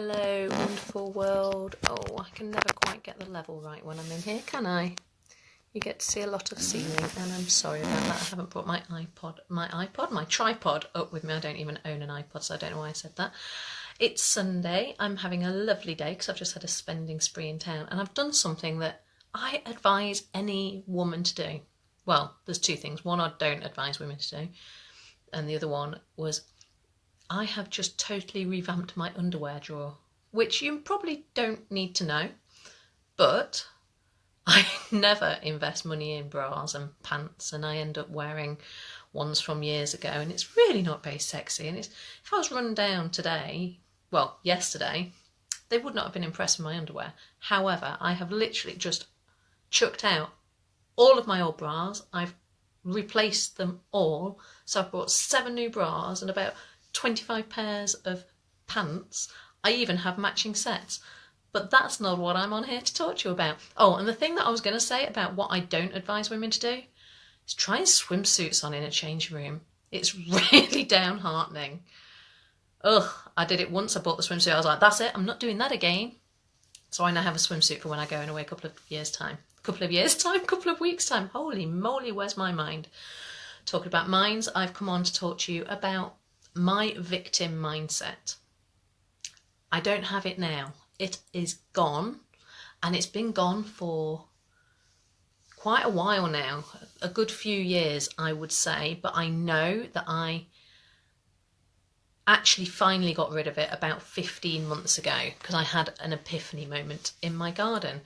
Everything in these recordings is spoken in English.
Hello, wonderful world. Oh, I can never quite get the level right when I'm in here, can I? You get to see a lot of ceiling, and I'm sorry about that. I haven't brought my tripod up with me. I don't even own an iPod, so I don't know why I said that. It's Sunday. I'm having a lovely day because I've just had a spending spree in town, and I've done something that I advise any woman to do. Well, there's two things. One, I don't advise women to do, and the other one was I have just totally revamped my underwear drawer, which you probably don't need to know, but I never invest money in bras and pants, and I end up wearing ones from years ago, and it's really not very sexy. And if I was run down today, well, yesterday, they would not have been impressed with my underwear. However, I have literally just chucked out all of my old bras. I've replaced them all. So I've bought 7 new bras and about 25 pairs of pants. I even have matching sets. But that's not what I'm on here to talk to you about. Oh, and the thing that I was going to say about what I don't advise women to do is trying swimsuits on in a changing room. It's really downheartening. Ugh, I did it once. I bought the swimsuit. I was like, that's it. I'm not doing that again. So I now have a swimsuit for when I go away a couple of years' time. Couple of weeks' time. Holy moly, where's my mind? Talking about minds, I've come on to talk to you about my victim mindset. I don't have it now. It is gone, and it's been gone for quite a while now, a good few years, I would say, but I know that I actually finally got rid of it about 15 months ago because I had an epiphany moment in my garden.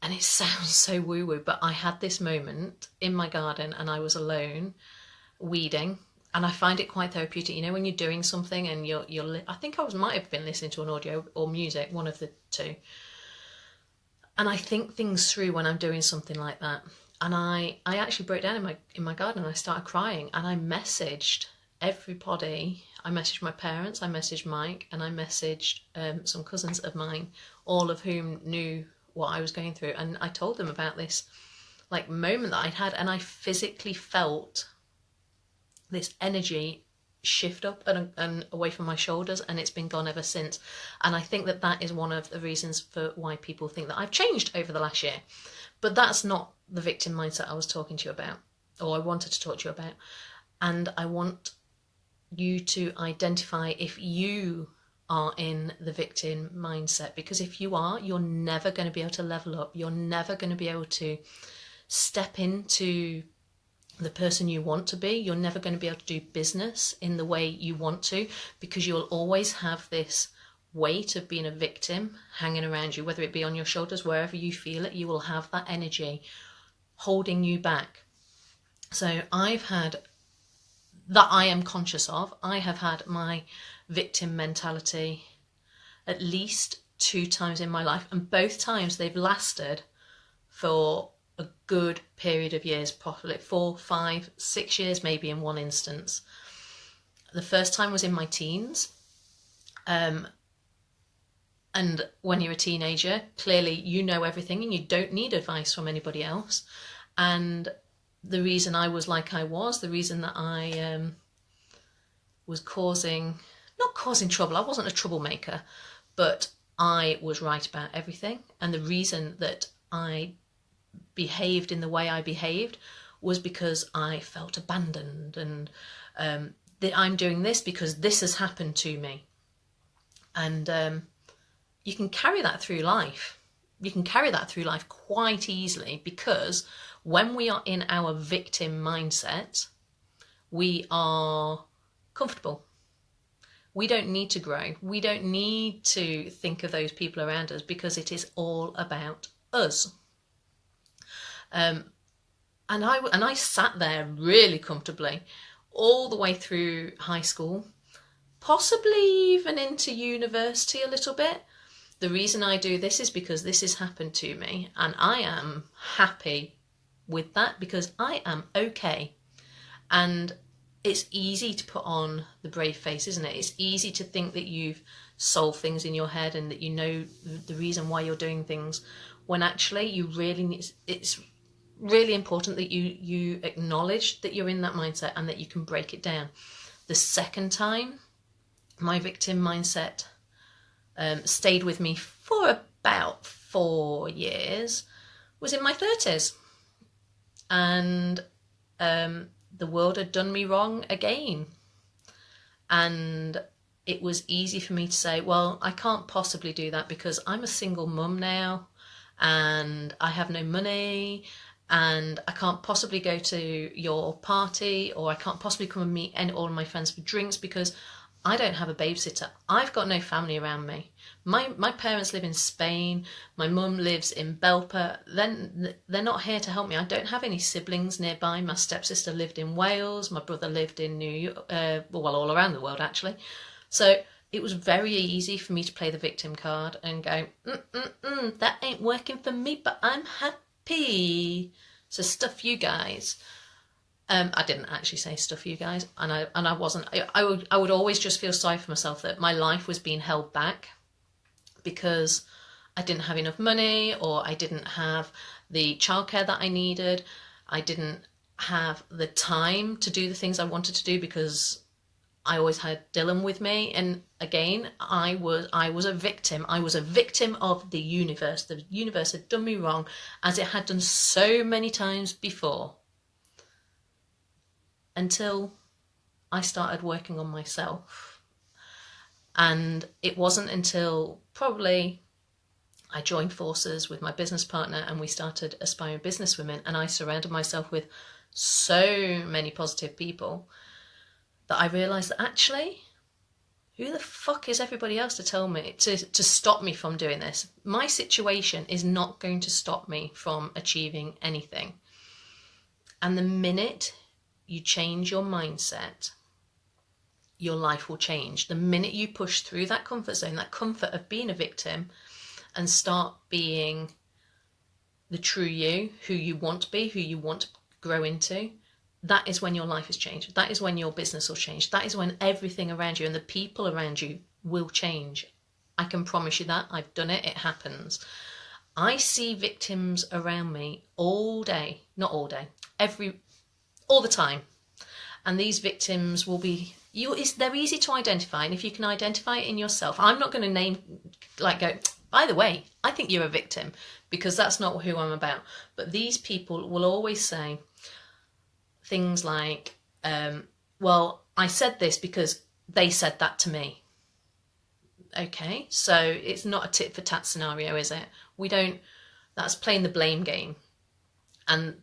And it sounds so woo-woo, but I had this moment in my garden and I was alone weeding. And I find it quite therapeutic, you know, when you're doing something and I think might have been listening to an audio or music, one of the two. And I think things through when I'm doing something like that. And I actually broke down in my garden and I started crying, and I messaged everybody. I messaged my parents, I messaged Mike, and I messaged some cousins of mine, all of whom knew what I was going through. And I told them about this moment that I'd had, and I physically felt this energy shift up and away from my shoulders, and it's been gone ever since. And I think that is one of the reasons for why people think that I've changed over the last year. But that's not the victim mindset I was talking to you about, or I wanted to talk to you about. And I want you to identify if you are in the victim mindset, because if you are, you're never going to be able to level up. You're never going to be able to step into the person you want to be. You're never going to be able to do business in the way you want to, because you'll always have this weight of being a victim hanging around you, whether it be on your shoulders, wherever you feel it, you will have that energy holding you back. So I am conscious of, I have had my victim mentality at least 2 times in my life, and both times they've lasted for a good period of years, probably 4, 5, 6 years, maybe in one instance. The first time was in my teens. And when you're a teenager, clearly you know everything and you don't need advice from anybody else. And the reason I was like I was, the reason that I was not causing trouble, I wasn't a troublemaker, but I was right about everything. And the reason that I behaved in the way I behaved was because I felt abandoned, and that I'm doing this because this has happened to me. And you can carry that through life. You can carry that through life quite easily, because when we are in our victim mindset, we are comfortable. We don't need to grow. We don't need to think of those people around us, because it is all about us. And I sat there really comfortably all the way through high school, possibly even into university a little bit. The reason I do this is because this has happened to me, and I am happy with that because I am okay. And it's easy to put on the brave face, isn't it? It's easy to think that you've solved things in your head and that you know the reason why you're doing things, when actually it's really important that you acknowledge that you're in that mindset and that you can break it down. The second time my victim mindset stayed with me for about 4 years, was in my 30s. And the world had done me wrong again. And it was easy for me to say, well, I can't possibly do that because I'm a single mum now and I have no money and I can't possibly go to your party, or I can't possibly come and meet all of my friends for drinks because I don't have a babysitter. I've got no family around me. My parents live in Spain. My mum lives in Belper. Then they're not here to help me. I don't have any siblings nearby. My stepsister lived in Wales. My brother lived in New York. Well, all around the world actually. So it was very easy for me to play the victim card and go, that ain't working for me, but I'm happy. So stuff you guys. I didn't actually say stuff you guys, and I wasn't. I would always just feel sorry for myself that my life was being held back because I didn't have enough money, or I didn't have the childcare that I needed. I didn't have the time to do the things I wanted to do because I always had Dylan with me. And again, I was a victim. I was a victim of the universe. The universe had done me wrong, as it had done so many times before. Until I started working on myself. And it wasn't until probably I joined forces with my business partner and we started Aspiring Businesswomen, and I surrounded myself with so many positive people that I realised that actually, who the fuck is everybody else to tell me, to stop me from doing this? My situation is not going to stop me from achieving anything. And the minute you change your mindset, your life will change. The minute you push through that comfort zone, that comfort of being a victim, and start being the true you, who you want to be, who you want to grow into, that is when your life is changed. That is when your business will change. That is when everything around you and the people around you will change. I can promise you that. I've done it. It happens. I see victims around me all day, not all day, all the time. And these victims will be, they're easy to identify. And if you can identify it in yourself, I'm not going to name, go, by the way, I think you're a victim, because that's not who I'm about. But these people will always say things like, well, I said this because they said that to me. Okay, so it's not a tit for tat scenario, is it? That's playing the blame game. And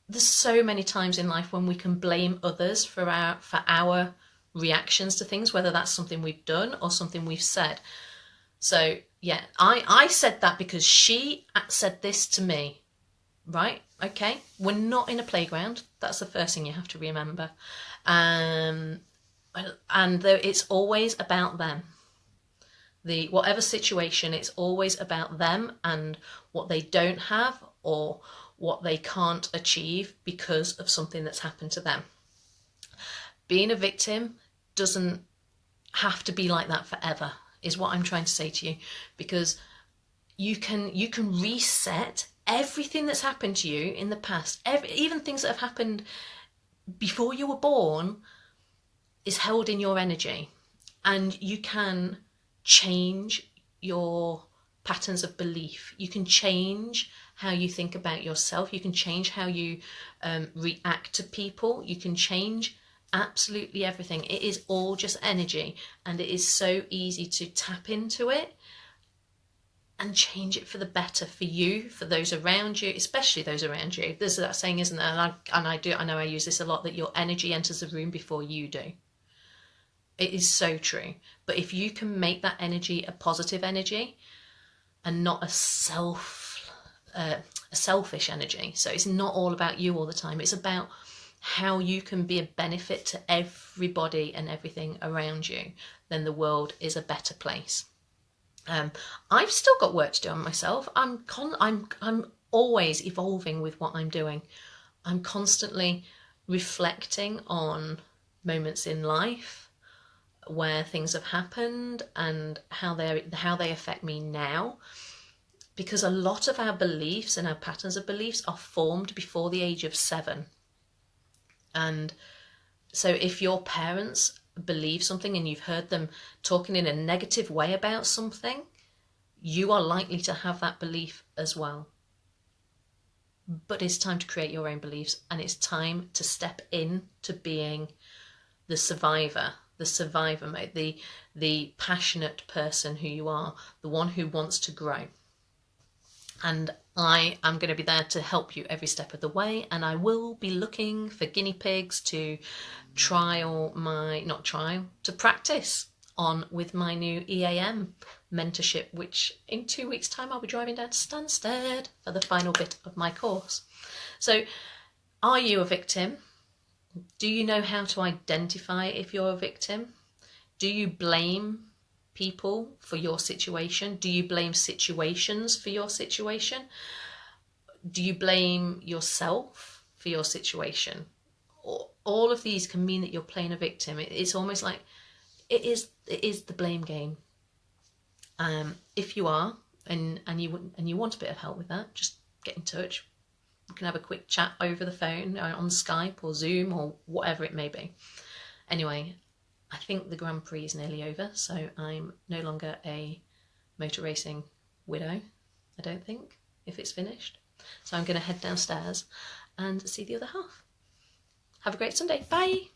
there's so many times in life when we can blame others for our reactions to things, whether that's something we've done or something we've said. So yeah, I said that because she said this to me, right? Okay, we're not in a playground. That's the first thing you have to remember. And it's always about them. Whatever situation, it's always about them and what they don't have or what they can't achieve because of something that's happened to them. Being a victim doesn't have to be like that forever, is what I'm trying to say to you, because you can reset everything that's happened to you in the past. Even things that have happened before you were born is held in your energy, and you can change your patterns of belief. You can change how you think about yourself. You can change how you react to people. You can change absolutely everything. It is all just energy, and it is so easy to tap into it and change it for the better, for you, for those around you, especially those around you. There's that saying, isn't there? And I know I use this a lot, that your energy enters the room before you do. It is so true. But if you can make that energy a positive energy and not a selfish energy, so it's not all about you all the time, it's about how you can be a benefit to everybody and everything around you, then the world is a better place. I've still got work to do on myself. I'm always evolving with what I'm doing. I'm constantly reflecting on moments in life where things have happened and how they affect me now, because a lot of our beliefs and our patterns of beliefs are formed before the age of 7. And so if your parents believe something and you've heard them talking in a negative way about something, you are likely to have that belief as well. But it's time to create your own beliefs, and it's time to step in to being the survivor mode, the passionate person who you are, the one who wants to grow. And I am going to be there to help you every step of the way, and I will be looking for guinea pigs to practice on with my new EAM mentorship, which in 2 weeks' time I'll be driving down to Stansted for the final bit of my course. So, are you a victim? Do you know how to identify if you're a victim? Do you blame people for your situation? Do you blame situations for your situation? Do you blame yourself for your situation? All of these can mean that you're playing a victim. It's almost like it is the blame game. If you are, and you want a bit of help with that, just get in touch. We can have a quick chat over the phone, on Skype or Zoom or whatever it may be. Anyway, I think the Grand Prix is nearly over, so I'm no longer a motor racing widow, I don't think, if it's finished. So I'm going to head downstairs and see the other half. Have a great Sunday. Bye.